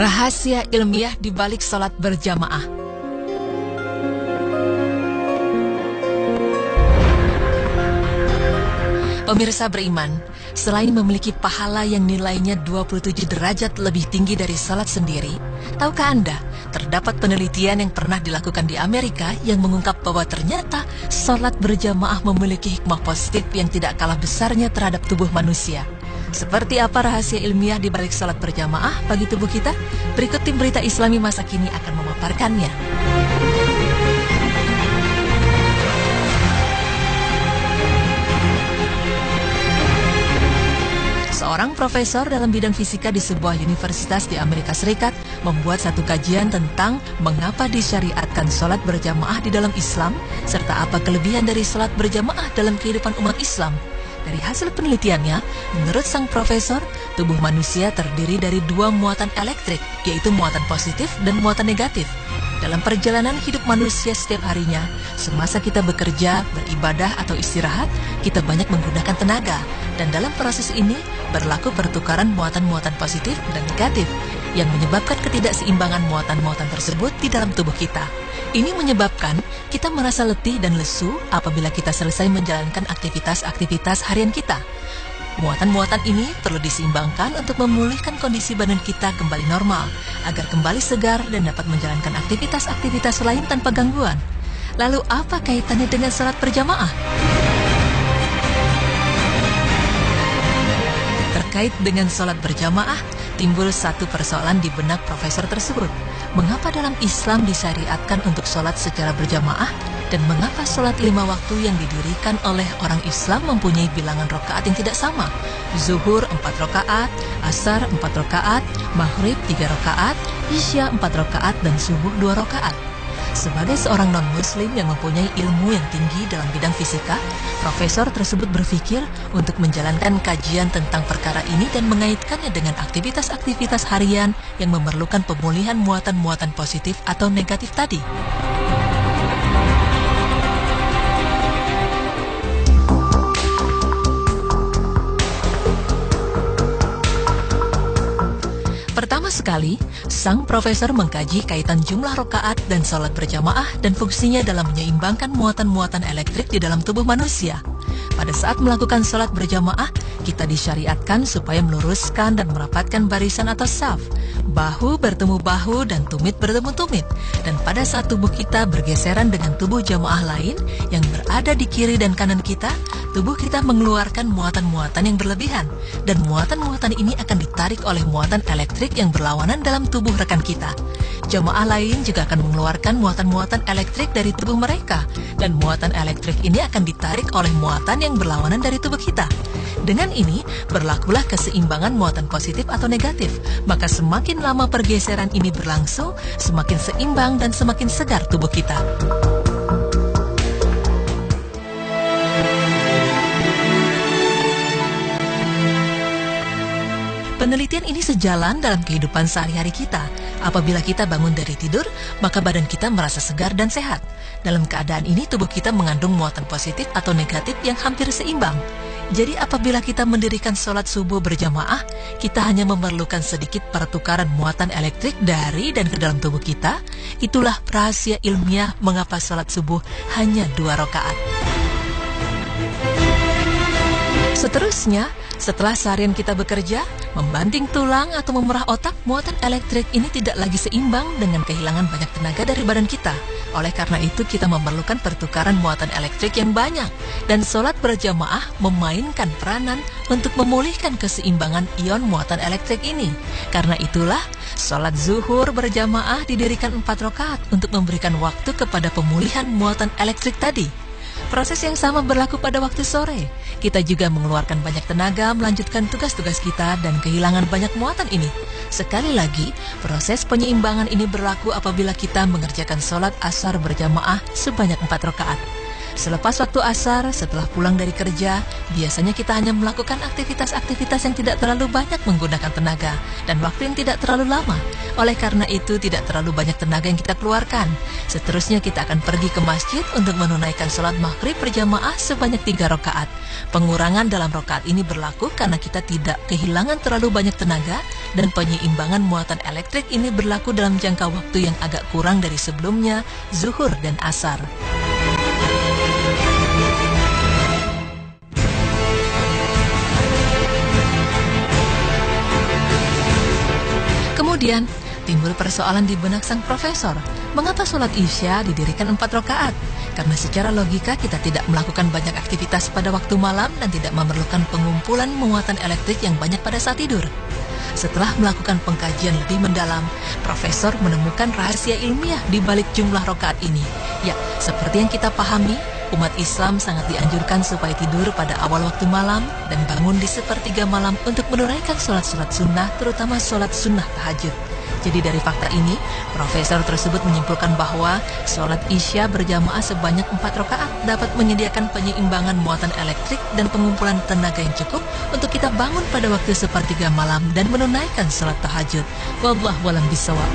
Rahasia ilmiah di balik sholat berjamaah. Pemirsa beriman, selain memiliki pahala yang nilainya 27 derajat lebih tinggi dari sholat sendiri, tahukah Anda, terdapat penelitian yang pernah dilakukan di Amerika yang mengungkap bahwa ternyata sholat berjamaah memiliki hikmah positif yang tidak kalah besarnya terhadap tubuh manusia. Seperti apa rahasia ilmiah di balik sholat berjamaah bagi tubuh kita? Berikut tim berita Islami masa kini akan memaparkannya. Seorang profesor dalam bidang fisika di sebuah universitas di Amerika Serikat membuat satu kajian tentang mengapa disyariatkan sholat berjamaah di dalam Islam, serta apa kelebihan dari sholat berjamaah dalam kehidupan umat Islam. Dari hasil penelitiannya, menurut sang profesor, tubuh manusia terdiri dari dua muatan elektrik, yaitu muatan positif dan muatan negatif. Dalam perjalanan hidup manusia setiap harinya, semasa kita bekerja, beribadah, atau istirahat, kita banyak menggunakan tenaga. Dan dalam proses ini, berlaku pertukaran muatan-muatan positif dan negatif, yang menyebabkan ketidakseimbangan muatan-muatan tersebut di dalam tubuh kita. Ini menyebabkan kita merasa letih dan lesu apabila kita selesai menjalankan aktivitas-aktivitas harian kita. Muatan-muatan ini perlu diseimbangkan untuk memulihkan kondisi badan kita kembali normal, agar kembali segar dan dapat menjalankan aktivitas-aktivitas lain tanpa gangguan. Lalu apa kaitannya dengan sholat berjamaah? Terkait dengan sholat berjamaah, timbul satu persoalan di benak profesor tersebut. Mengapa dalam Islam disyariatkan untuk sholat secara berjamaah? Dan mengapa sholat 5 waktu yang didirikan oleh orang Islam mempunyai bilangan rakaat yang tidak sama? Zuhur 4 rakaat, Asar 4 rakaat, Maghrib 3 rakaat, Isya 4 rakaat, dan Subuh 2 rakaat. Sebagai seorang non-muslim yang mempunyai ilmu yang tinggi dalam bidang fisika, profesor tersebut berpikir untuk menjalankan kajian tentang perkara ini dan mengaitkannya dengan aktivitas-aktivitas harian yang memerlukan pemulihan muatan-muatan positif atau negatif tadi. Pertama sekali, sang profesor mengkaji kaitan jumlah rakaat dan sholat berjamaah dan fungsinya dalam menyeimbangkan muatan-muatan elektrik di dalam tubuh manusia. Pada saat melakukan sholat berjamaah, kita disyariatkan supaya meluruskan dan merapatkan barisan atau saf. Bahu bertemu bahu dan tumit bertemu tumit. Dan pada saat tubuh kita bergeseran dengan tubuh jamaah lain yang berada di kiri dan kanan kita, tubuh kita mengeluarkan muatan-muatan yang berlebihan. Dan muatan-muatan ini akan ditarik oleh muatan elektrik yang berlawanan dalam tubuh rekan kita. Jamaah lain juga akan mengeluarkan muatan-muatan elektrik dari tubuh mereka. Dan muatan elektrik ini akan ditarik oleh muatan yang berlawanan dari tubuh kita. Dengan ini, berlakulah keseimbangan muatan positif atau negatif. Maka semakin lama pergeseran ini berlangsung, semakin seimbang dan semakin segar tubuh kita. Penelitian ini sejalan dalam kehidupan sehari-hari kita. Apabila kita bangun dari tidur, maka badan kita merasa segar dan sehat. Dalam keadaan ini, tubuh kita mengandung muatan positif atau negatif yang hampir seimbang. Jadi apabila kita mendirikan sholat subuh berjamaah, kita hanya memerlukan sedikit pertukaran muatan elektrik dari dan ke dalam tubuh kita. Itulah rahasia ilmiah mengapa sholat subuh hanya 2 rakaat. Seterusnya, setelah seharian kita bekerja, membanting tulang atau memerah otak, muatan elektrik ini tidak lagi seimbang dengan kehilangan banyak tenaga dari badan kita. Oleh karena itu, kita memerlukan pertukaran muatan elektrik yang banyak. Dan sholat berjamaah memainkan peranan untuk memulihkan keseimbangan ion muatan elektrik ini. Karena itulah, sholat zuhur berjamaah didirikan 4 rakaat untuk memberikan waktu kepada pemulihan muatan elektrik tadi. Proses yang sama berlaku pada waktu sore. Kita juga mengeluarkan banyak tenaga melanjutkan tugas-tugas kita dan kehilangan banyak muatan ini. Sekali lagi, proses penyeimbangan ini berlaku apabila kita mengerjakan sholat asar berjamaah sebanyak 4 rakaat. Selepas waktu asar, setelah pulang dari kerja, biasanya kita hanya melakukan aktivitas-aktivitas yang tidak terlalu banyak menggunakan tenaga dan waktu yang tidak terlalu lama. Oleh karena itu, tidak terlalu banyak tenaga yang kita keluarkan. Seterusnya kita akan pergi ke masjid untuk menunaikan sholat maghrib berjamaah sebanyak 3 rakaat. Pengurangan dalam rakaat ini berlaku karena kita tidak kehilangan terlalu banyak tenaga, dan penyeimbangan muatan elektrik ini berlaku dalam jangka waktu yang agak kurang dari sebelumnya, zuhur dan asar. Kemudian, timbul persoalan di benak sang profesor. Mengapa sholat Isya didirikan 4 rakaat? Karena secara logika kita tidak melakukan banyak aktivitas pada waktu malam dan tidak memerlukan pengumpulan muatan elektrik yang banyak pada saat tidur. Setelah melakukan pengkajian lebih mendalam, profesor menemukan rahasia ilmiah di balik jumlah rakaat ini. Ya, seperti yang kita pahami, umat Islam sangat dianjurkan supaya tidur pada awal waktu malam dan bangun di sepertiga malam untuk menunaikan sholat-sholat sunnah, terutama sholat sunnah tahajud. Jadi dari fakta ini, profesor tersebut menyimpulkan bahwa sholat Isya berjamaah sebanyak 4 rakaat dapat menyediakan penyeimbangan muatan elektrik dan pengumpulan tenaga yang cukup untuk kita bangun pada waktu sepertiga malam dan menunaikan sholat tahajud. Wallahu a'lam bishawab.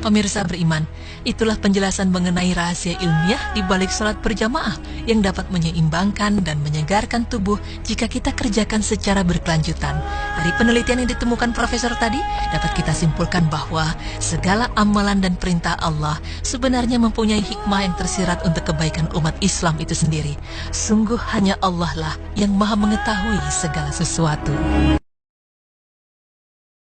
Pemirsa beriman, itulah penjelasan mengenai rahasia ilmiah di balik sholat berjamaah yang dapat menyeimbangkan dan menyegarkan tubuh jika kita kerjakan secara berkelanjutan. Dari penelitian yang ditemukan profesor tadi, dapat kita simpulkan bahwa segala amalan dan perintah Allah sebenarnya mempunyai hikmah yang tersirat untuk kebaikan umat Islam itu sendiri. Sungguh hanya Allah lah yang maha mengetahui segala sesuatu.